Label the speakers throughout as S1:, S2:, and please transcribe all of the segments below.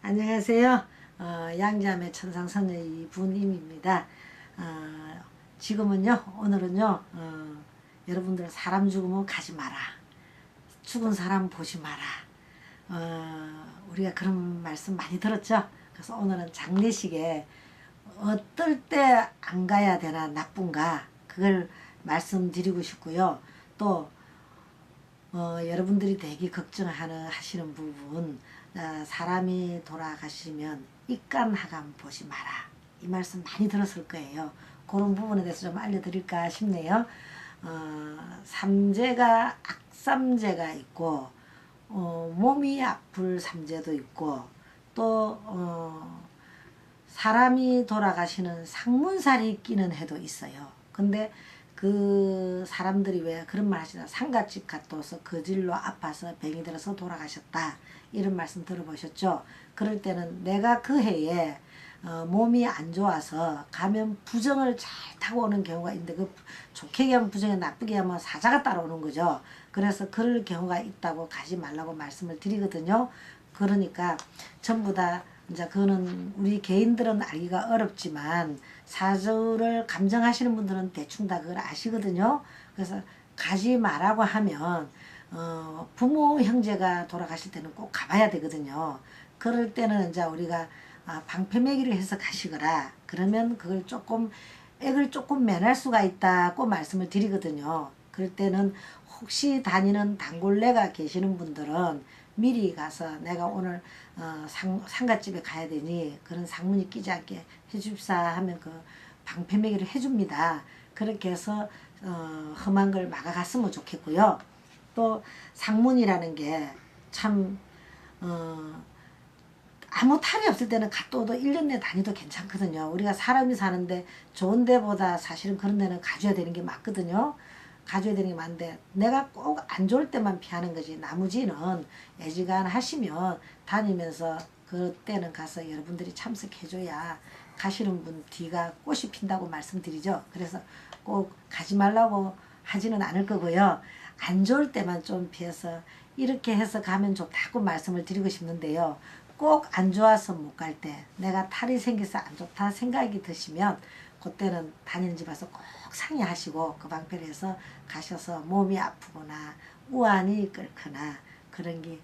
S1: 안녕하세요. 양자매 천상선녀 이분임입니다. 지금은요, 오늘은요, 여러분들 사람 죽으면 가지 마라. 죽은 사람 보지 마라. 우리가 그런 말씀 많이 들었죠? 그래서 오늘은 장례식에 어떨 때 안 가야 되나 나쁜가 그걸 말씀드리고 싶고요. 또 여러분들이 되게 걱정하시는 부분, 사람이 돌아가시면 입간하감 보지 마라. 이 말씀 많이 들었을 거예요. 그런 부분에 대해서 좀 알려드릴까 싶네요. 삼재가 악삼재가 있고 몸이 아플 삼재도 있고 또 사람이 돌아가시는 상문살이 끼는 해도 있어요. 근데 그 사람들이 왜 그런 말 하시나, 상갓집 갔다 와서 거질로 아파서 병이 들어서 돌아가셨다 이런 말씀 들어보셨죠? 그럴 때는 내가 그 해에 몸이 안 좋아서 가면 부정을 잘 타고 오는 경우가 있는데, 그 좋게 하면 부정에 나쁘게 하면 사자가 따라오는 거죠. 그래서 그럴 경우가 있다고 가지 말라고 말씀을 드리거든요. 그러니까 전부 다 이제 그거는 우리 개인들은 알기가 어렵지만 사주를 감정하시는 분들은 대충 다 그걸 아시거든요. 그래서 가지 마라고 하면 부모 형제가 돌아가실 때는 꼭 가봐야 되거든요. 그럴 때는 이제 우리가 방패매기를 해서 가시거라. 그러면 그걸 조금 액을 조금 면할 수가 있다고 말씀을 드리거든요. 그럴 때는 혹시 다니는 단골네가 계시는 분들은 미리 가서 내가 오늘 상갓집에 가야 되니 그런 상문이 끼지 않게 해줍사 하면 그 방패매기를 해줍니다. 그렇게 해서 험한 걸 막아갔으면 좋겠고요. 또 상문이라는 게 참 아무 탈이 없을 때는 갔다 오도 1년 내 다니도 괜찮거든요. 우리가 사람이 사는데 좋은 데보다 사실은 그런 데는 가줘야 되는 게 맞거든요. 가져야 되는 게 맞는데 내가 꼭 안 좋을 때만 피하는 거지, 나머지는 애지간하시면 다니면서 그때는 가서 여러분들이 참석해줘야 가시는 분 뒤가 꽃이 핀다고 말씀드리죠. 그래서 꼭 가지 말라고 하지는 않을 거고요. 안 좋을 때만 좀 피해서 이렇게 해서 가면 좋다고 말씀을 드리고 싶는데요. 꼭 안 좋아서 못 갈 때, 내가 탈이 생겨서 안 좋다 생각이 드시면 그때는 다니는 집 와서 꼭 상의하시고 그 방패를 해서 가셔서 몸이 아프거나 우환이 끓거나 그런 게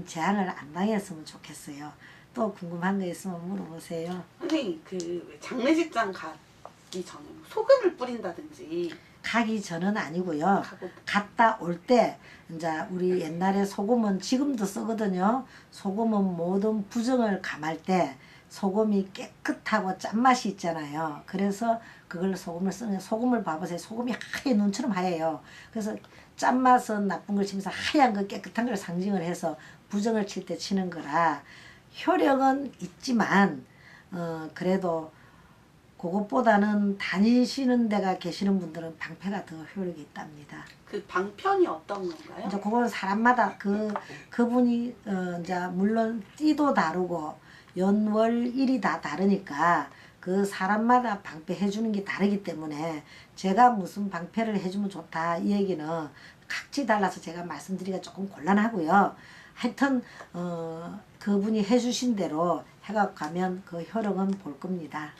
S1: 재앙을 안 당했으면 좋겠어요. 또 궁금한 거 있으면 물어보세요.
S2: 선생님, 그 장례식장 가기 전에 뭐 소금을 뿌린다든지.
S1: 가기 전은 아니고요.
S2: 가고.
S1: 갔다 올 때 이제 우리 옛날에 소금은 지금도 쓰거든요. 소금은 모든 부정을 감할 때 소금이 깨끗하고 짠맛이 있잖아요. 그래서 그걸 소금을 쓰는, 소금을 봐보세요. 소금이 하얘, 눈처럼 하얘요. 그래서 짠맛은 나쁜 걸 치면서 하얀 거 깨끗한 걸 상징을 해서 부정을 칠 때 치는 거라 효력은 있지만 그래도 그것보다는 다니시는 데가 계시는 분들은 방패가 더 효력이 있답니다.
S2: 그 방편이 어떤 건가요?
S1: 이제 그거는 사람마다 그분이 이제 물론 띠도 다르고 연월일이 다 다르니까 그 사람마다 방패 해주는 게 다르기 때문에 제가 무슨 방패를 해주면 좋다 이 얘기는 각지 달라서 제가 말씀드리기가 조금 곤란하고요. 하여튼 그분이 해주신 대로 해갖고 가면 그 효력은 볼 겁니다.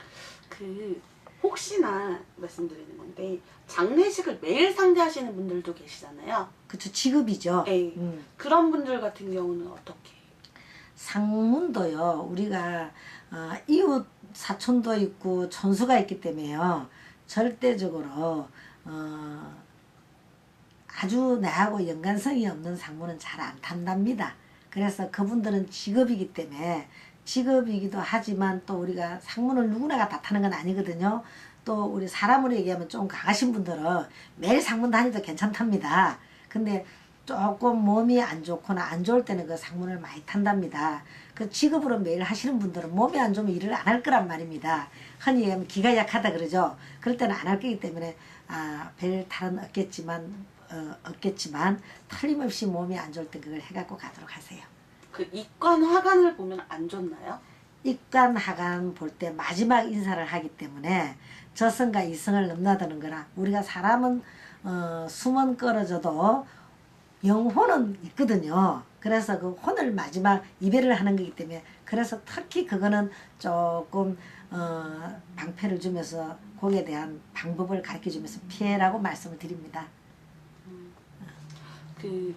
S2: 그 혹시나 말씀드리는 건데 장례식을 매일 상대하시는 분들도 계시잖아요.
S1: 그쵸, 직업이죠.
S2: 네. 그런 분들 같은 경우는 어떻게?
S1: 상문도요, 우리가 이웃 사촌도 있고 촌수가 있기 때문에요, 절대적으로 아주 나하고 연관성이 없는 상문은 잘 안 탄답니다. 그래서 그분들은 직업이기 때문에, 직업이기도 하지만 또 우리가 상문을 누구나가 다 타는 건 아니거든요. 또 우리 사람으로 얘기하면 좀 강하신 분들은 매일 상문 다니도 괜찮답니다. 근데 조금 몸이 안 좋거나 안 좋을 때는 그 상문을 많이 탄답니다. 그 직업으로 매일 하시는 분들은 몸이 안 좋으면 일을 안 할 거란 말입니다. 흔히 얘기하면 기가 약하다 그러죠. 그럴 때는 안 할 거기 때문에 별 탈은 없겠지만 틀림없이 몸이 안 좋을 때 그걸 해갖고 가도록 하세요.
S2: 그 입관 화관을 보면 안 좋나요?
S1: 입관 하관 볼 때 마지막 인사를 하기 때문에 저승과 이승을 넘나드는 거라, 우리가 사람은 숨은 끌어져도 영혼은 있거든요. 그래서 그 혼을 마지막 이별을 하는 거기 때문에 그래서 특히 그거는 조금 방패를 주면서 거기에 대한 방법을 가르쳐 주면서 피해라고 말씀을 드립니다.
S2: 그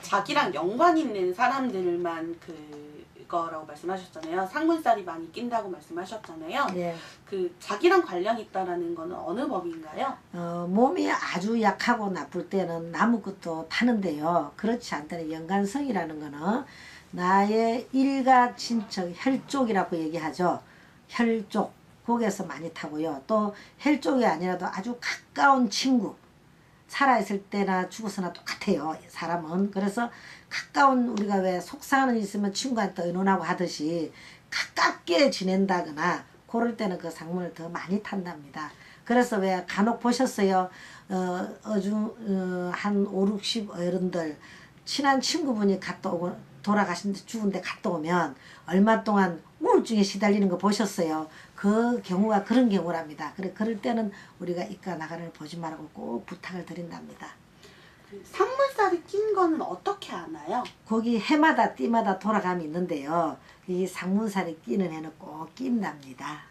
S2: 자기랑 연관 있는 사람들만 그거라고 말씀하셨잖아요. 상문살이 많이 낀다고 말씀하셨잖아요.
S1: 예.
S2: 그 자기랑 관련 있다라는 거는 어느 법인가요?
S1: 몸이 아주 약하고 나쁠 때는 나무것도 타는데요. 그렇지 않다는 연관성이라는 거는 나의 일가 친척 혈족이라고 얘기하죠. 혈족 거기에서 많이 타고요. 또 혈족이 아니라도 아주 가까운 친구 살아있을 때나 죽어서나 똑같아요. 사람은. 그래서 가까운 우리가 왜 속상한 일 있으면 친구한테 의논하고 하듯이 가깝게 지낸다거나 그럴 때는 그 상문을 더 많이 탄답니다. 그래서 왜 간혹 보셨어요. 한 5, 60 어른들 친한 친구분이 갔다 오고 돌아가신 죽은데 갔다 오면 얼마 동안 우울증에 시달리는 거 보셨어요. 그 경우가 그런 경우랍니다. 그럴 때는 우리가 이과 나가를 보지 말라고 꼭 부탁을 드린답니다.
S2: 그 상문살이 낀 거는 어떻게 아나요?
S1: 거기 해마다 띠마다 돌아감이 있는데요. 이 상문살이 끼는 해는 꼭 낀답니다.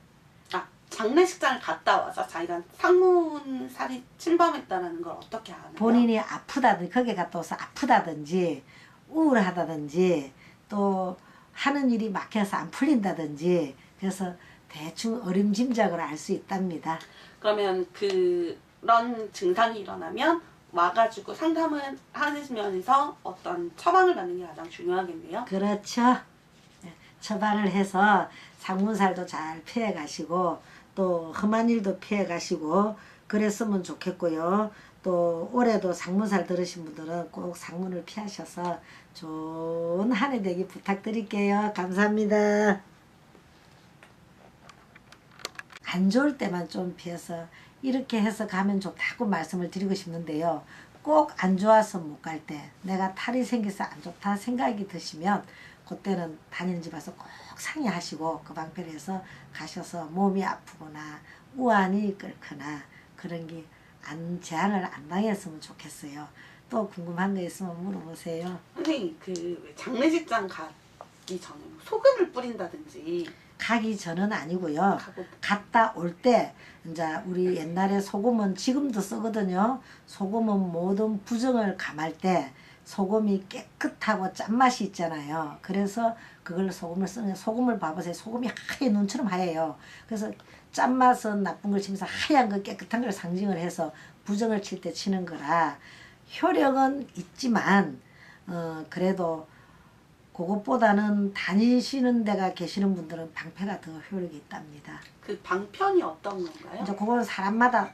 S2: 아, 장례식장을 갔다 와서 자기가 상문살이 침범했다는 걸 어떻게 아나요?
S1: 본인이 아프다든지 거기 갔다 와서 아프다든지 우울하다든지 또 하는 일이 막혀서 안 풀린다든지 그래서 대충 어림짐작으로 알 수 있답니다.
S2: 그러면 그런 증상이 일어나면 와가지고 상담을 하시면서 어떤 처방을 받는 게 가장 중요하겠네요.
S1: 그렇죠. 처방을 해서 상문살도 잘 피해 가시고 또 험한 일도 피해 가시고 그랬으면 좋겠고요. 또 올해도 상문살 들으신 분들은 꼭 상문을 피하셔서 좋은 한 해 되기 부탁드릴게요. 감사합니다. 안 좋을 때만 좀 피해서 이렇게 해서 가면 좋다고 말씀을 드리고 싶는데요. 꼭 안 좋아서 못 갈 때 내가 탈이 생겨서 안 좋다 생각이 드시면 그때는 다니는 집 와서 꼭 상의하시고 그 방패를 해서 가셔서 몸이 아프거나 우환이 끓거나 그런 게 재앙을 안 당했으면 좋겠어요. 또 궁금한 거 있으면 물어보세요.
S2: 선생님 그 장례식장 가기 전에 뭐 소금을 뿌린다든지
S1: 가기 전은 아니고요.
S2: 가고
S1: 갔다 올 때 이제 우리 옛날에 소금은 지금도 쓰거든요. 소금은 모든 부정을 감할 때 소금이 깨끗하고 짠맛이 있잖아요. 그래서 그걸 소금을 쓰는 소금을 봐보세요. 소금이 하얘 눈처럼 하얘요. 그래서 짠맛은 나쁜 걸 치면서 하얀 거 깨끗한 걸 상징을 해서 부정을 칠 때 치는 거라 효력은 있지만 그래도 그것보다는 다니시는 데가 계시는 분들은 방패가 더 효력이 있답니다.
S2: 그 방편이 어떤 건가요?
S1: 이제 그거는 사람마다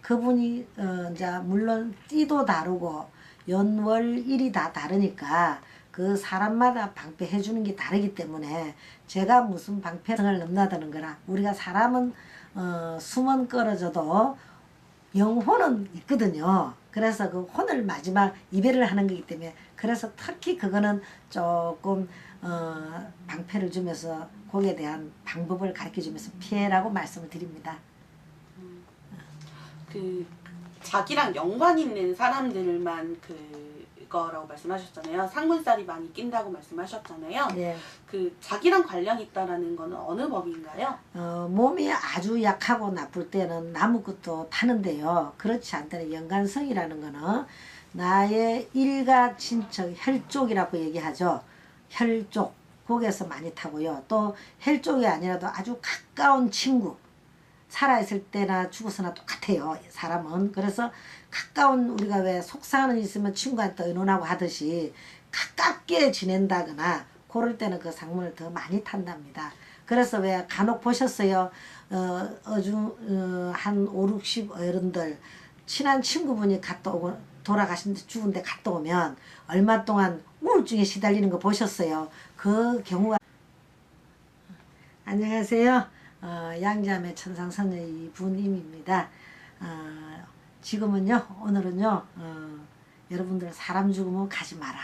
S1: 그분이 이제 물론 띠도 다르고 연월일이 다 다르니까 그 사람마다 방패 해주는 게 다르기 때문에 제가 무슨 방패를 넘나드는 거라 우리가 사람은 숨은 끌어져도 영혼은 있거든요. 그래서 그 혼을 마지막 이별을 하는 거기 때문에 그래서 특히 그거는 조금 방패를 주면서 거기에 대한 방법을 가르쳐 주면서 피해라고 말씀을 드립니다.
S2: 그 자기랑 연관 있는 사람들만 그거라고 말씀하셨잖아요. 상문살이 많이 낀다고 말씀하셨잖아요.
S1: 네.
S2: 그 자기랑 관련 있다라는 거는 어느 법인가요?
S1: 몸이 아주 약하고 나쁠 때는 나무것도 타는데요. 그렇지 않다는 연관성이라는 거는 나의 일가 친척 혈족이라고 얘기하죠. 혈족 거기에서 많이 타고요. 또 혈족이 아니라도 아주 가까운 친구 살아있을 때나 죽어서나 똑같아요. 사람은. 그래서 가까운 우리가 왜 속상한 일 있으면 친구한테 의논하고 하듯이 가깝게 지낸다거나 그럴 때는 그 상문을 더 많이 탄답니다. 그래서 왜 간혹 보셨어요. 한 5, 60 어른들 친한 친구분이 갔다 오고 돌아가신 죽은데 갔다 오면 얼마 동안 우울증에 시달리는 거 보셨어요. 그 경우가 안녕하세요. 양자매 천상선녀 이분임입니다. 지금은요 오늘은요 여러분들 사람 죽으면 가지 마라.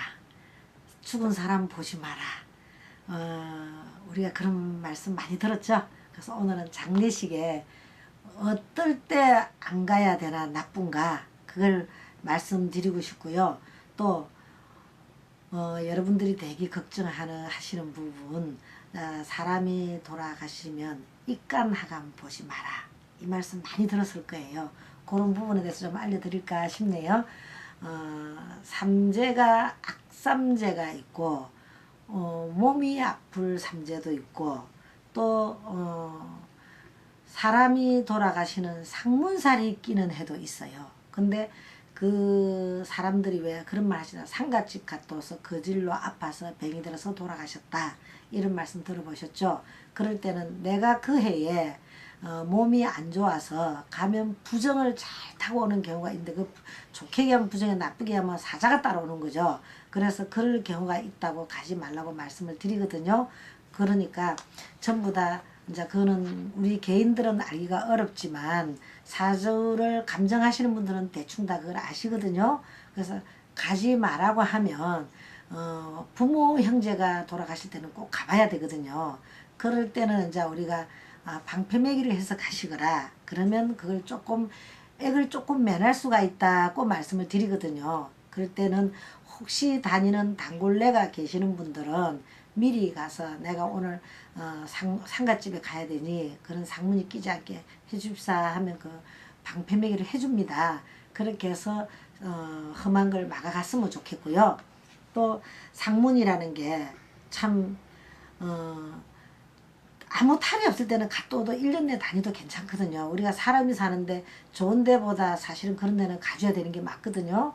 S1: 죽은 사람 보지 마라. 우리가 그런 말씀 많이 들었죠. 그래서 오늘은 장례식에 어떨 때 안 가야 되나 나쁜가 그걸 말씀드리고 싶고요. 또 여러분들이 되게 걱정하시는 부분, 사람이 돌아가시면 입간하감 보지 마라. 이 말씀 많이 들었을 거예요. 그런 부분에 대해서 좀 알려드릴까 싶네요. 삼재가 악삼재가 있고 몸이 아플 삼재도 있고 또 사람이 돌아가시는 상문살이 끼는 해도 있어요. 근데 그 사람들이 왜 그런 말 하시나, 상갓집 갔다 와서 거질로 아파서 병이 들어서 돌아가셨다, 이런 말씀 들어보셨죠? 그럴 때는 내가 그 해에 몸이 안 좋아서 가면 부정을 잘 타고 오는 경우가 있는데, 그 좋게 하면 부정이, 나쁘게 하면 사자가 따라오는 거죠. 그래서 그럴 경우가 있다고 가지 말라고 말씀을 드리거든요. 그러니까 전부 다 이제 그거는 우리 개인들은 알기가 어렵지만 사주를 감정하시는 분들은 대충 다 그걸 아시거든요. 그래서 가지 마라고 하면 부모 형제가 돌아가실 때는 꼭 가봐야 되거든요. 그럴 때는 이제 우리가 방패매기를 해서 가시거라, 그러면 그걸 조금 액을 조금 면할 수가 있다고 말씀을 드리거든요. 그럴 때는 혹시 다니는 단골레가 계시는 분들은 미리 가서 내가 오늘 상갓집에 가야 되니 그런 상문이 끼지 않게 해줍사 하면 그 방패매기를 해줍니다. 그렇게 해서 험한 걸 막아갔으면 좋겠고요. 또 상문이라는 게 참 아무 탈이 없을 때는 갔다 오도 1년 내 다니도 괜찮거든요. 우리가 사람이 사는데 좋은 데보다 사실은 그런 데는 가줘야 되는 게 맞거든요.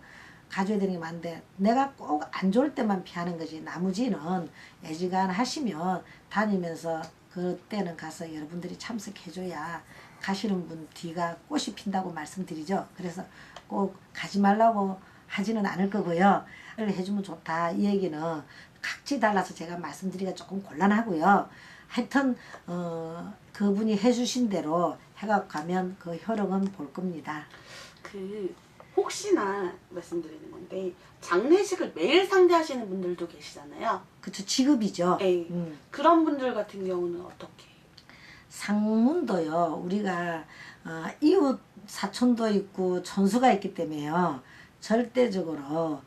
S1: 가줘야 되는 게 맞는데 내가 꼭 안 좋을 때만 피하는 거지, 나머지는 애지간하시면 다니면서 그때는 가서 여러분들이 참석해줘야 가시는 분 뒤가 꽃이 핀다고 말씀드리죠. 그래서 꼭 가지 말라고 하지는 않을 거고요. 해주면 좋다, 이 얘기는 각지 달라서 제가 말씀드리기가 조금 곤란하고요. 하여튼 그분이 해주신 대로 해가 가면 그 효력은 볼 겁니다.
S2: 혹시나 말씀드리는 건데, 장례식을 매일 상대하시는 분들도 계시잖아요.
S1: 그쵸, 직업이죠.
S2: 네. 그런 분들 같은 경우는 어떻게?
S1: 상문도요, 우리가 이웃 사촌도 있고 촌수가 있기 때문에요, 절대적으로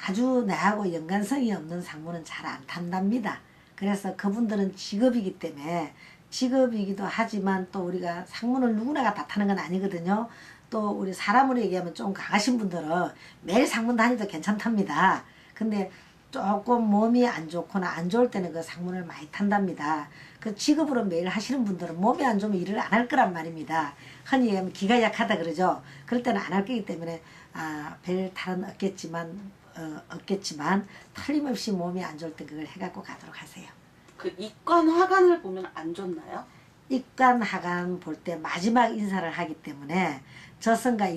S1: 아주 나하고 연관성이 없는 상문은 잘 안 탄답니다. 그래서 그분들은 직업이기 때문에, 직업이기도 하지만 또 우리가 상문을 누구나가 다 타는 건 아니거든요. 또 우리 사람으로 얘기하면 좀 강하신 분들은 매일 상문 다니도 괜찮답니다. 근데 조금 몸이 안 좋거나 안 좋을 때는 그 상문을 많이 탄답니다. 그 직업으로 매일 하시는 분들은 몸이 안 좋으면 일을 안 할 거란 말입니다. 흔히 얘기하면 기가 약하다 그러죠. 그럴 때는 안 할 거기 때문에 별 탈은 없겠지만 틀림없이 몸이 안 좋을 때 그걸 해갖고 가도록 하세요.
S2: 그 입관 화관을 보면 안 좋나요?
S1: 입관 하관 볼 때 마지막 인사를 하기 때문에 저승가